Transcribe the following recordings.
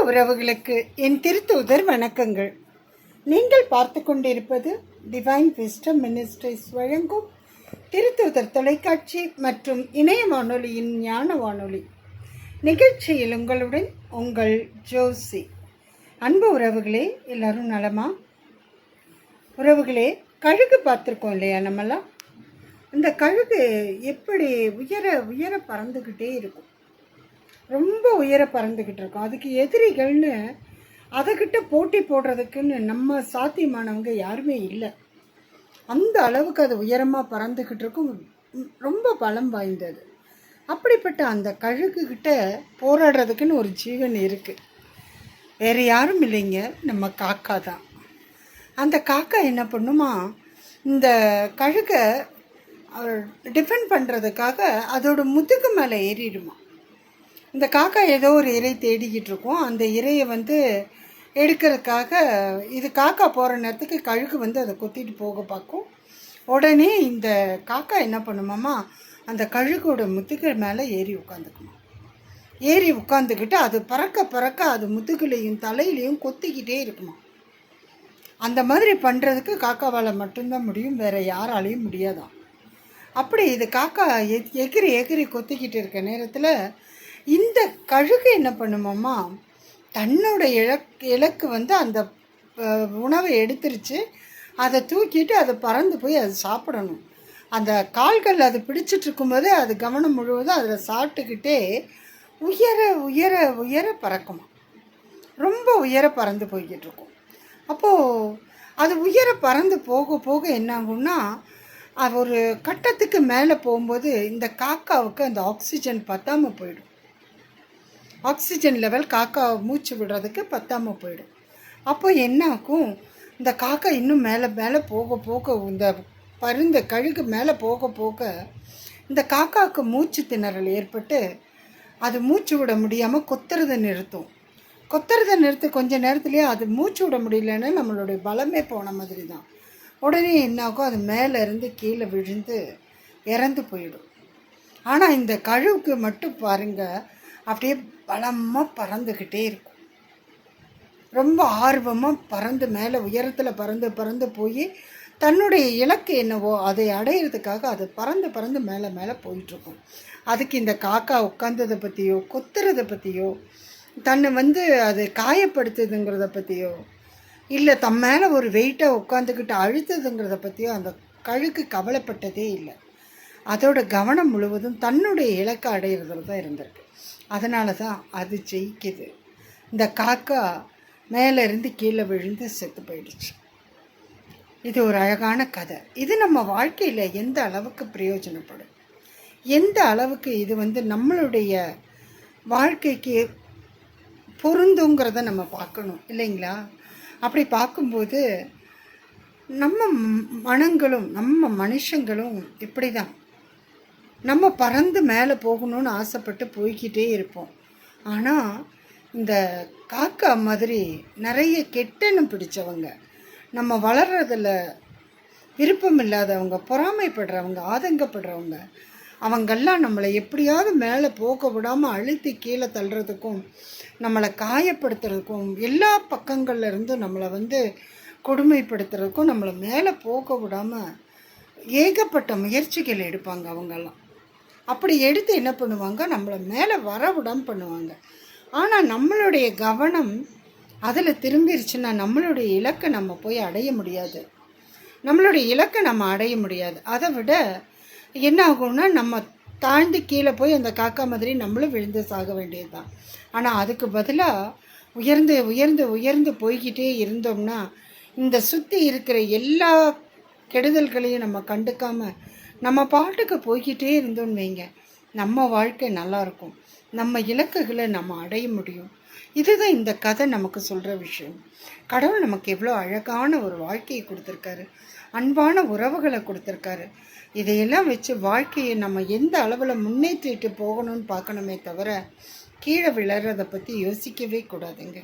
உறவுகளுக்கு என் திருத்தூதர் வணக்கங்கள். நீங்கள் பார்த்து கொண்டிருப்பது டிவைன் விஸ்டம் மினிஸ்ட்ரிஸ் வழங்கும் திருத்தூதர் தொலைக்காட்சி மற்றும் இணைய வானொலியின் ஞான வானொலி நிகழ்ச்சியில் உங்களுடன் உங்கள் ஜோசி. அன்பு உறவுகளே, எல்லாரும் நலமா? உறவுகளே, கழுகு பார்த்துருக்கோம் இல்லையா? நம்மளாம் இந்த கழுகு எப்படி உயர உயர பறந்துக்கிட்டே இருக்கும், ரொம்ப உயர பறந்துக்கிட்டு இருக்கோம். அதுக்கு எதிரிகள்னு அதைக்கிட்ட போட்டி போடுறதுக்குன்னு நம்ம சாத்தியமானவங்க யாருமே இல்லை. அந்த அளவுக்கு அது உயரமாக பறந்துக்கிட்டு இருக்கும், ரொம்ப பலம் வாய்ந்தது. அப்படிப்பட்ட அந்த கழுகுகிட்ட போராடுறதுக்குன்னு ஒரு ஜீவன் இருக்குது. வேறு யாரும் இல்லைங்க, நம்ம காக்கா தான். அந்த காக்கா என்ன பண்ணுமா, இந்த கழுகை டிஃபெண்ட் பண்ணுறதுக்காக அதோட முதுகு மேலே ஏறிடுமா. இந்த காக்கா ஏதோ ஒரு இறை தேடிக்கிட்டு இருக்கும். அந்த இறையை எடுக்கிறதுக்காக இது காக்கா போகிற நேரத்துக்கு கழுகு அதை கொத்திட்டு போக பார்க்கும். உடனே இந்த காக்கா என்ன பண்ணுமாம்மா, அந்த கழுகோட முதுகு மேலே ஏறி உட்காந்துக்குமா. ஏறி உட்காந்துக்கிட்டு அது பறக்க பறக்க அது முதுகுலையும் தலையிலையும் கொத்திக்கிட்டே இருக்குமா. அந்த மாதிரி பண்ணுறதுக்கு காக்காவால் மட்டும்தான் முடியும், வேறு யாராலையும் முடியாதான். அப்படி இது காக்கா எகிரி எகிரி கொத்திக்கிட்டு இருக்க நேரத்தில் இந்த கழுகு என்ன பண்ணுமாம்மா, தன்னோட இலக்கு அந்த உணவை எடுத்துருச்சு. அதை தூக்கிட்டு அதை பறந்து போய் அது சாப்பிடணும். அந்த கால்கள் அது பிடிச்சிட்டு இருக்கும்போது அது கவனம் முழுவதும் அதில் சாப்பிட்டுக்கிட்டே உயர உயர உயர பறக்குமா. ரொம்ப உயர பறந்து போய்கிட்டு இருக்கும். அப்போது அது உயர பறந்து போக போக என்ன ஆகும்னா, அது ஒரு கட்டத்துக்கு மேலே போகும்போது இந்த காக்காவுக்கு அந்த ஆக்சிஜன் பத்தாமல் போயிடும். ஆக்சிஜன் லெவல் காக்கா மூச்சு விடுறதுக்கு பத்தாமல் போயிடும். அப்போ என்ன ஆகும், இந்த காக்கா இன்னும் மேலே மேலே போக போக இந்த கழுகு மேலே போக போக இந்த காக்காவுக்கு மூச்சு திணறல் ஏற்பட்டு அது மூச்சு விட முடியாமல் கொத்துறதை நிறுத்தும். கொத்துறதை நிறுத்த கொஞ்ச நேரத்துலேயே அது மூச்சு விட முடியலன்னு நம்மளுடைய பலமே போன மாதிரி தான். உடனே என்ன ஆகும், அது மேலே இருந்து கீழே விழுந்து இறந்து போயிடும். ஆனால் இந்த கழுகுக்கு மட்டும் பாருங்கள், அப்படியே பலமாக பறந்துக்கிட்டே இருக்கும். ரொம்ப ஆர்வமாக பறந்து மேலே உயரத்தில் பறந்து பறந்து போய் தன்னுடைய இலக்கு என்னவோ அதை அடையிறதுக்காக அது பறந்து பறந்து மேலே மேலே போயிட்டுருக்கும். அதுக்கு இந்த காக்கா உட்காந்ததை பற்றியோ கொத்துறதை பற்றியோ தன்னை அது காயப்படுத்துதுங்கிறத பற்றியோ இல்லை தம் மேலே ஒரு வெயிட்டாக உட்காந்துக்கிட்டு அழுத்துதுங்கிறத பற்றியோ அந்த கழுகு கவலைப்பட்டதே இல்லை. அதோட கவனம் முழுவதும் தன்னுடைய இலக்கை அடையிறதுல தான் இருந்திருக்கு. அதனால தான் அது ஜெயிக்குது. இந்த காக்கா மேலே இருந்து கீழே விழுந்து செத்து போயிடுச்சு. இது ஒரு அழகான கதை. இது நம்ம வாழ்க்கையில் எந்த அளவுக்கு பிரயோஜனப்படும், எந்த அளவுக்கு இது நம்மளுடைய வாழ்க்கைக்கு பொருந்துங்கிறத நம்ம பார்க்கணும் இல்லைங்களா? அப்படி பார்க்கும்போது நம்ம மனங்களும் நம்ம மனுஷங்களும் இப்படி தான். நம்ம பறந்து மேலே போகணும்னு ஆசைப்பட்டு போய்கிட்டே இருப்போம். ஆனால் இந்த காக்கா மாதிரி நிறைய கெட்டெண்ணம் பிடிச்சவங்க, நம்ம வளர்கிறதில் விருப்பம் இல்லாதவங்க, பொறாமைப்படுறவங்க, ஆதங்கப்படுறவங்க, அவங்கெல்லாம் நம்மளை எப்படியாவது மேலே போக விடாமல் அழுத்தி கீழே தள்ளுறதுக்கும் நம்மளை காயப்படுத்துறதுக்கும் எல்லா பக்கங்கள்ல இருந்தும் நம்மளை கொடுமைப்படுத்துறதுக்கும் நம்மளை மேலே போக விடாமல் ஏகப்பட்ட முயற்சிகள் எடுப்பாங்க அவங்கெல்லாம். அப்படி எடுத்து என்ன பண்ணுவாங்க, நம்மளை மேலே வர விடாமல் பண்ணுவாங்க. ஆனால் நம்மளுடைய கவனம் அதில் திரும்பிடுச்சுன்னா நம்மளுடைய இலக்கை நம்ம போய் அடைய முடியாது. நம்மளுடைய இலக்கை நம்ம அடைய முடியாது. அதை விட என்ன ஆகும்னா, நம்ம தாழ்ந்து கீழே போய் அந்த காக்கா மாதிரி நம்மளும் விழுந்து சாக வேண்டியது தான். ஆனால் அதுக்கு பதிலாக உயர்ந்து உயர்ந்து உயர்ந்து போய்கிட்டே இருந்தோம்னா இந்த சுற்றி இருக்கிற எல்லா கெடுதல்களையும் நம்ம கண்டுக்காமல் நம்ம பாட்டுக்கு போய்கிட்டே இருந்தோம்னு வைங்க, நம்ம வாழ்க்கை நல்லாயிருக்கும். நம்ம இலக்குகளை நம்ம அடைய முடியும். இதுதான் இந்த கதை நமக்கு சொல்கிற விஷயம். கடவுள் நமக்கு எவ்வளோ அழகான ஒரு வாழ்க்கையை கொடுத்துருக்காரு, அன்பான உறவுகளை கொடுத்துருக்காரு. இதையெல்லாம் வச்சு வாழ்க்கையை நம்ம எந்த அளவில் முன்னேற்றிட்டு போகணும்னு பார்க்கணுமே தவிர கீழே விழறதை பற்றி யோசிக்கவே கூடாதுங்க.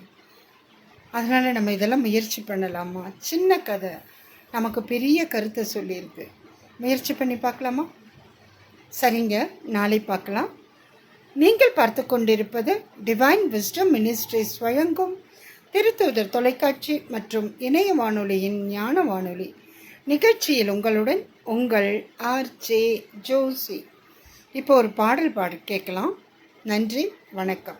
அதனால் நம்ம இதெல்லாம் முயற்சி பண்ணலாமா? சின்ன கதை நமக்கு பெரிய கருத்தை சொல்லியிருக்கு. முயற்சி பண்ணி பார்க்கலாமா? சரிங்க, நாளை பார்க்கலாம். நீங்கள் பார்த்து கொண்டிருப்பது டிவைன் விஸ்டம் மினிஸ்ட்ரிஸ் வழங்கும் திருத்தூதர் தொலைக்காட்சி மற்றும் இணைய வானொலியின் ஞான வானொலி நிகழ்ச்சியில் உங்களுடன் உங்கள் ஆர்.ஜே. ஜோசி. இப்போ ஒரு பாடல் கேட்கலாம். நன்றி, வணக்கம்.